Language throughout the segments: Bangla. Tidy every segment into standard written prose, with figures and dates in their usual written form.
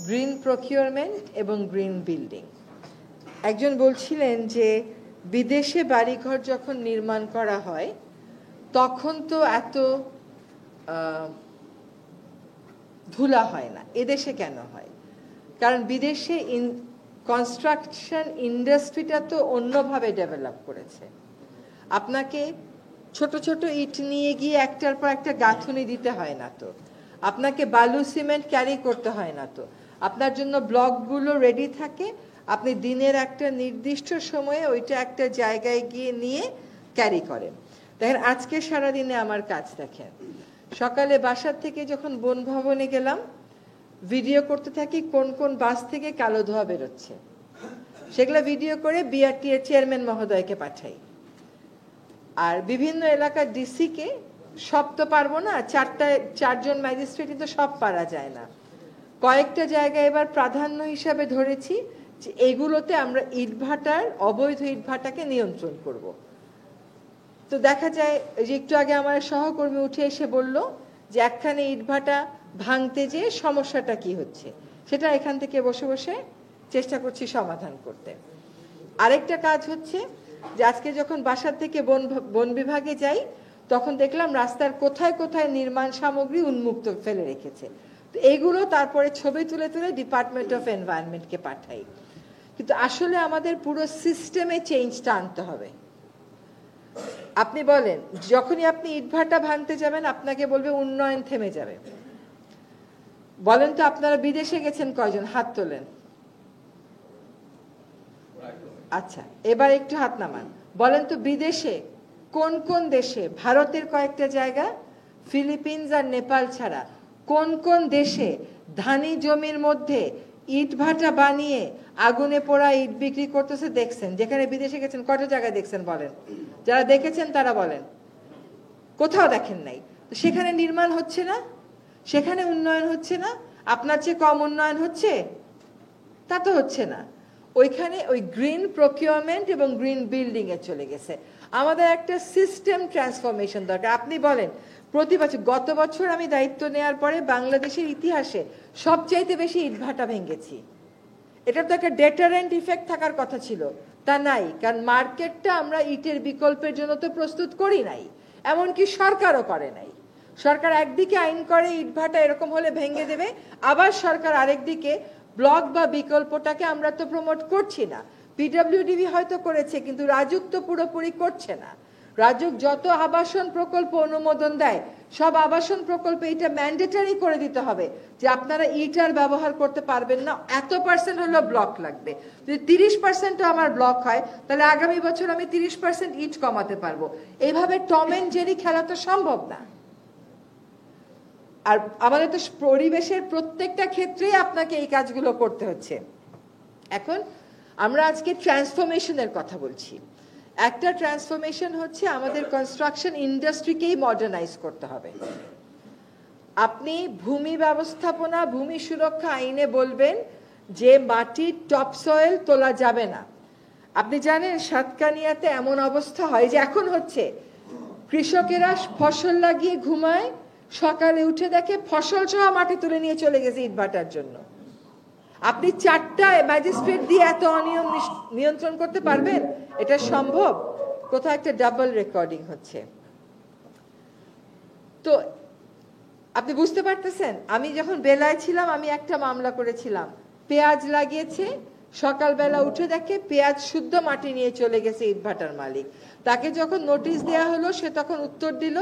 গ্রিন প্রকিউরমেন্ট এবং গ্রিন বিল্ডিং। একজন বলছিলেন যে বিদেশে বাড়িঘর যখন নির্মাণ করা হয় তখন তো এত ধুলা হয় না, এদেশে কেন হয়? কারণ বিদেশে কনস্ট্রাকশন ইন্ডাস্ট্রিটা তো অন্যভাবে ডেভেলপ করেছে। আপনাকে ছোট ছোট ইট নিয়ে গিয়ে একটার পর একটা গাঁথুনি দিতে হয় না তো, আপনাকে বালু সিমেন্ট ক্যারি করতে হয় না তো, আপনার জন্য ব্লকগুলো রেডি থাকে, আপনি দিনের একটা নির্দিষ্ট সময়ে ওইটা একটা জায়গায় গিয়ে নিয়ে ক্যারি করেন। দেখেন আজকে সারাদিনে আমার কাজ দেখেন, সকালে বাসার থেকে যখন বন ভবনে গেলাম ভিডিও করতে থাকি কোন কোন বাস থেকে কালো ধোঁয়া বেরোচ্ছে, সেগুলো ভিডিও করে বিআরটিএ চেয়ারম্যান মহোদয়কে পাঠাই। আর বিভিন্ন এলাকার ডিসিকে, সব তো পারবো না, চারজন ম্যাজিস্ট্রেটই তো সব পারা যায় না, কয়েকটা জায়গায় এবার প্রাধান্য হিসাবে ধরেছি যে এগুলোতে আমরা ইটভাটার, অবৈধ ইটভাটাকে নিয়ন্ত্রণ করব। তো দেখা যায় যে একটু আগে আমার সহকর্মী উঠে এসে বলল যে একখানে ইটভাটা ভাঙতে যেয়ে সমস্যাটা কি হচ্ছে, সেটা এখান থেকে বসে বসে চেষ্টা করছি সমাধান করতে। আরেকটা কাজ হচ্ছে যে আজকে যখন বাসার থেকে বন বিভাগে যাই তখন দেখলাম রাস্তার কোথায় কোথায় নির্মাণ সামগ্রী উন্মুক্ত ফেলে রেখেছে, তো এইগুলো তারপরে ছবি তুলে তুলে ডিপার্টমেন্ট অফ এনভায়রনমেন্টকে পাঠাই। কিন্তু আসলে আমাদের পুরো সিস্টেমে চেঞ্জটা আনতে হবে। আপনি বলেন যখনই আপনি ইটভাটা ভাঙতে যাবেন আপনাকে বলবে উন্নয়ন থেমে যাবে। বলেন তো আপনারা বিদেশে গেছেন কয়জন? হাত তোলেন। আচ্ছা, এবার একটু হাত নামান। বলেন তো বিদেশে কোন কোন দেশে, ভারতের কয়েকটা জায়গা, ফিলিপিন্স আর নেপাল ছাড়া কোন কোন দেশে ধানি জমির মধ্যে ইট ভাটা বানিয়ে আগুনে পোড়া ইট বিক্রি করতেছে দেখছেন? যেখানে বিদেশে গেছেন কয়টা জায়গায় দেখছেন বলেন? যারা দেখেছেন তারা বলেন। কোথাও দেখেন নাই। তো সেখানে নির্মাণ হচ্ছে না, সেখানে উন্নয়ন হচ্ছে না, আপনার চেয়ে কম উন্নয়ন হচ্ছে? তা তো হচ্ছে না। ওইখানে ওই গ্রিন প্রকিউরমেন্ট এবং গ্রিন বিল্ডিং এ চলে গেছে। আমাদের একটা সিস্টেম ট্রান্সফরমেশন দরকার। আপনি বলেন প্রতি বছর, গত বছর আমি দায়িত্ব নেওয়ার পরে বাংলাদেশের ইতিহাসে সবচাইতে বেশি ইটভাটা ভেঙেছি। এটা তো একটা ডেটারেন্ট ইফেক্ট থাকার কথা ছিল, তা নাই। কারণ মার্কেটটা আমরা ইটের বিকল্পের জন্য তো প্রস্তুত করি নাই, এমনকি সরকারও করে নাই। সরকার একদিকে আইন করে ইটভাটা এরকম হলে ভেঙে দেবে, আবার সরকার আরেকদিকে ব্লক বা বিকল্পটাকে আমরা তো প্রমোট করছি না। পিডব্লিউডিবি হয়তো করেছে কিন্তু রাজুক তো পুরোপুরি করছে না। রাজুক যত আবাসন প্রকল্প অনুমোদন দেয় সব আবাসন প্রকল্পে এটা ম্যান্ডেটরি করে দিতে হবে যে আপনারা ইটার ব্যবহার করতে পারবেন না, এত % হলো ব্লক লাগবে। যদি 30% আমার ব্লক হয় তাহলে আগামী বছর আমি 30% ইট কমাতে পারবো। এইভাবে টম এন্ড জেরি খেলা তো সম্ভব না। আর আমাদের তো পরিবেশের প্রত্যেকটা ক্ষেত্রেই আপনাকে এই কাজগুলো করতে হচ্ছে। এখন আমরা আজকে ট্রান্সফরমেশনের কথা বলছি। একটা ট্রান্সফরমেশন হচ্ছে আমাদের কনস্ট্রাকশন ইন্ডাস্ট্রিকেই মডার্নাইজ করতে হবে। আপনি ভূমি ব্যবস্থাপনা, ভূমি সুরক্ষা আইনে বলবেন যে মাটির টপসয়েল তোলা যাবে না। আপনি জানেন সাতকানিয়াতে এমন অবস্থা হয় যে এখন হচ্ছে, কৃষকেরা ফসল লাগিয়ে ঘুমায়, সকালে উঠে দেখে ফসল সহ মাটি তুলে নিয়ে চলে গেছে ইটভাটার জন্য। আপনি 4টা ম্যাজিস্ট্রেট দিয়ে এত অনিয়ম নিয়ন্ত্রণ করতে পারবেন? এটা সম্ভব? কোথাও একটা ডাবল রেকর্ডিং হচ্ছে। তো আপনি বুঝতে পারতেছেন, আমি যখন বেলায় ছিলাম আমি একটা মামলা করেছিলাম, পেঁয়াজ লাগিয়েছে, সকালবেলা উঠে দেখে পেঁয়াজ শুদ্ধ মাটি নিয়ে চলে গেছে ইটভাটার মালিক। তাকে যখন নোটিশ দেয়া হলো সে তখন উত্তর দিল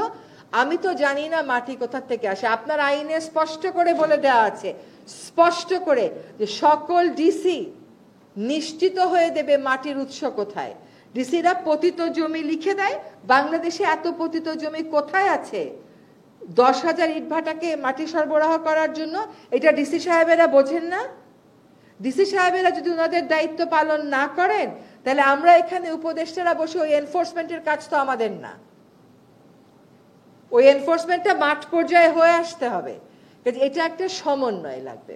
আমি তো জানি না মাটি কোথা থেকে আসে। আপনার আইনে স্পষ্ট করে বলে দেওয়া আছে, স্পষ্ট করে, যে সকল ডিসি নিশ্চিত হয়ে দেবে মাটির উৎস কোথায়। ডিসিরা পতিত জমি লিখে দেয়। বাংলাদেশে এত পতিত জমি কোথায় আছে 10,000 ইটভাটাকে মাটি সরবরাহ করার জন্য? এটা ডিসি সাহেবেরা বোঝেন না? ডিসি সাহেবেরা যদি ওনাদের দায়িত্ব পালন না করেন তাহলে আমরা এখানে উপদেষ্টারা বসে ওই এনফোর্সমেন্টের কাজ তো আমাদের না। ওই এনফোর্সমেন্টটা মাঠ পর্যায়ে হয়ে আসতে হবে। এটা একটা সমন্বয় লাগবে।